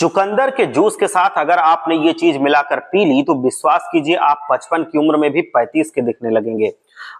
चुकंदर के जूस के साथ अगर आपने ये चीज मिलाकर पी ली तो विश्वास कीजिए आप 55 की उम्र में भी 35 के दिखने लगेंगे।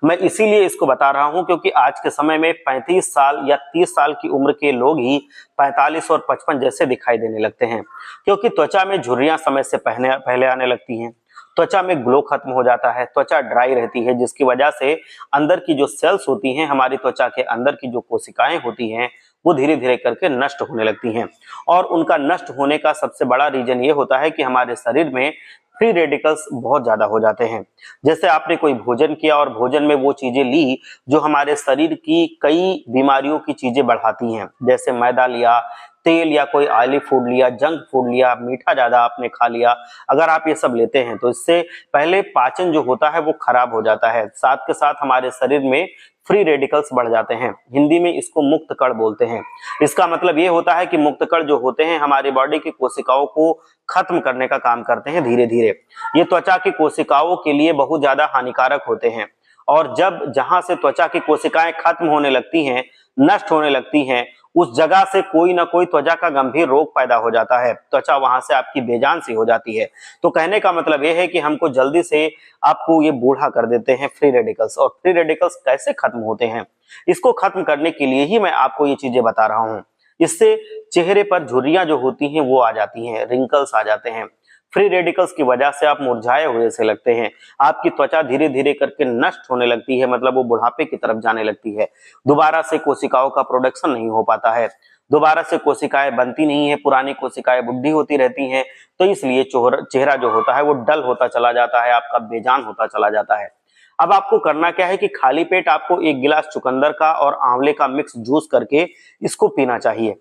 मैं इसीलिए इसको बता रहा हूं क्योंकि आज के समय में 35 साल या 30 साल की उम्र के लोग ही 45 और 55 जैसे दिखाई देने लगते हैं, क्योंकि त्वचा में झुर्रियां समय से पहले आने लगती हैं, त्वचा में ग्लो खत्म हो जाता है, त्वचा ड्राई रहती है, जिसकी वजह से अंदर की जो सेल्स होती हैं, हमारी त्वचा के अंदर की जो कोशिकाएं होती हैं, वो धीरे धीरे करके नष्ट होने लगती हैं। और उनका नष्ट होने का सबसे बड़ा रीजन ये होता है कि हमारे शरीर में फ्री रेडिकल्स बहुत ज्यादा हो जाते हैं। जैसे आपने कोई भोजन किया और भोजन में वो चीजें ली जो हमारे शरीर की कई बीमारियों की चीजें बढ़ाती हैं, जैसे मैदा लिया, तेल या कोई ऑयली फूड लिया, जंक फूड लिया, मीठा ज्यादा आपने खा लिया, अगर आप ये सब लेते हैं तो इससे पहले पाचन जो होता है वो खराब हो जाता है, साथ के साथ हमारे शरीर में फ्री रेडिकल्स बढ़ जाते हैं। हिंदी में इसको मुक्त कण बोलते हैं। इसका मतलब ये होता है कि मुक्त कण जो होते हैं हमारी बॉडी की कोशिकाओं को खत्म करने का काम करते हैं धीरे धीरे। ये त्वचा की कोशिकाओं के लिए बहुत ज्यादा हानिकारक होते हैं, और जब जहां से त्वचा की कोशिकाएं खत्म होने लगती हैं, नष्ट होने लगती हैं, उस जगह से कोई ना कोई त्वचा का गंभीर रोग पैदा हो जाता है, त्वचा वहां से आपकी बेजान सी हो जाती है। तो कहने का मतलब यह है कि हमको जल्दी से आपको ये बूढ़ा कर देते हैं फ्री रेडिकल्स। और फ्री रेडिकल्स कैसे खत्म होते हैं, इसको खत्म करने के लिए ही मैं आपको ये चीजें बता रहा हूं। इससे चेहरे पर झुर्रियां जो होती हैं वो आ जाती हैं, रिंकल्स आ जाते हैं। फ्री रेडिकल्स की वजह से आप मुरझाए हुए से लगते हैं, आपकी त्वचा धीरे धीरे करके नष्ट होने लगती है, मतलब वो बुढ़ापे की तरफ जाने लगती है। दोबारा से कोशिकाओं का प्रोडक्शन नहीं हो पाता है, दोबारा से कोशिकाएं बनती नहीं है, पुरानी कोशिकाएं बुढ़ी होती रहती हैं। तो इसलिए चेहरा जो होता है वो डल होता चला जाता है, आपका बेजान होता चला जाता है। अब आपको करना क्या है कि खाली पेट आपको 1 गिलास चुकंदर का और आंवले का मिक्स जूस करके इसको पीना चाहिए।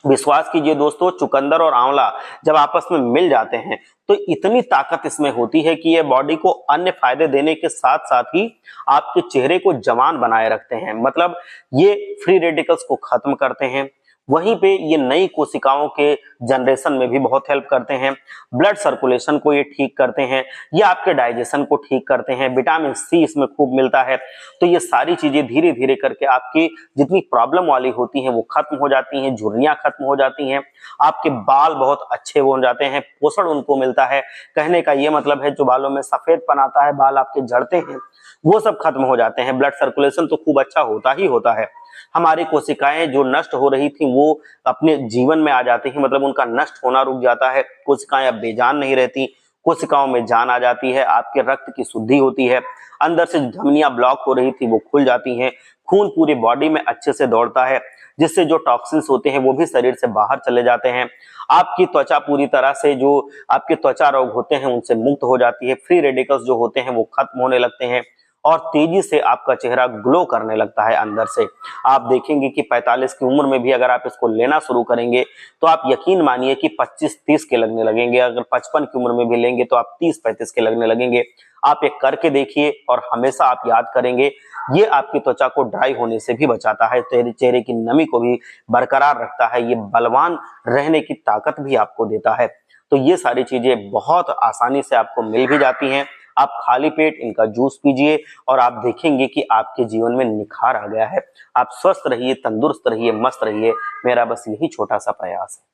विश्वास कीजिए दोस्तों, चुकंदर और आंवला जब आपस में मिल जाते हैं तो इतनी ताकत इसमें होती है कि ये बॉडी को अन्य फायदे देने के साथ साथ ही आपके चेहरे को जवान बनाए रखते हैं। मतलब ये फ्री रेडिकल्स को खत्म करते हैं, वहीं पे ये नई कोशिकाओं के जनरेशन में भी बहुत हेल्प करते हैं, ब्लड सर्कुलेशन को ये ठीक करते हैं, ये आपके डाइजेशन को ठीक करते हैं, विटामिन सी इसमें खूब मिलता है। तो ये सारी चीजें धीरे धीरे करके आपकी जितनी प्रॉब्लम वाली होती हैं वो खत्म हो जाती हैं, झुर्रियां खत्म हो जाती हैं, आपके बाल बहुत अच्छे हो जाते हैं, पोषण उनको मिलता है। कहने का ये मतलब है जो बालों में सफेदपन आता है, बाल आपके झड़ते हैं, वो सब खत्म हो जाते हैं। ब्लड सर्कुलेशन तो खूब अच्छा होता ही होता है। हमारी कोशिकाएं जो नष्ट हो रही थी वो अपने जीवन में आ जाती है, मतलब उनका नष्ट होना रुक जाता है, कोशिकाएं अब बेजान नहीं रहती, कोशिकाओं में जान आ जाती है, आपके रक्त की शुद्धि होती है, अंदर से धमनियां ब्लॉक हो रही थी वो खुल जाती हैं, खून पूरी बॉडी में अच्छे से दौड़ता है, जिससे जो टॉक्सिन्स होते हैं वो भी शरीर से बाहर चले जाते हैं। आपकी त्वचा पूरी तरह से जो आपके त्वचा रोग होते हैं उनसे मुक्त हो जाती है, फ्री रेडिकल्स जो होते हैं वो खत्म होने लगते हैं, और तेजी से आपका चेहरा ग्लो करने लगता है अंदर से। आप देखेंगे कि 45 की उम्र में भी अगर आप इसको लेना शुरू करेंगे तो आप यकीन मानिए कि 25-30 के लगने लगेंगे, अगर 55 की उम्र में भी लेंगे तो आप 30-35 के लगने लगेंगे। आप एक करके देखिए और हमेशा आप याद करेंगे, ये आपकी त्वचा को ड्राई होने से भी बचाता है, चेहरे की नमी को भी बरकरार रखता है, ये बलवान रहने की ताकत भी आपको देता है। तो ये सारी चीजें बहुत आसानी से आपको मिल भी जाती हैं। आप खाली पेट इनका जूस पीजिए और आप देखेंगे कि आपके जीवन में निखार आ गया है। आप स्वस्थ रहिए, तंदुरुस्त रहिए, मस्त रहिए, मेरा बस यही छोटा सा प्रयास है।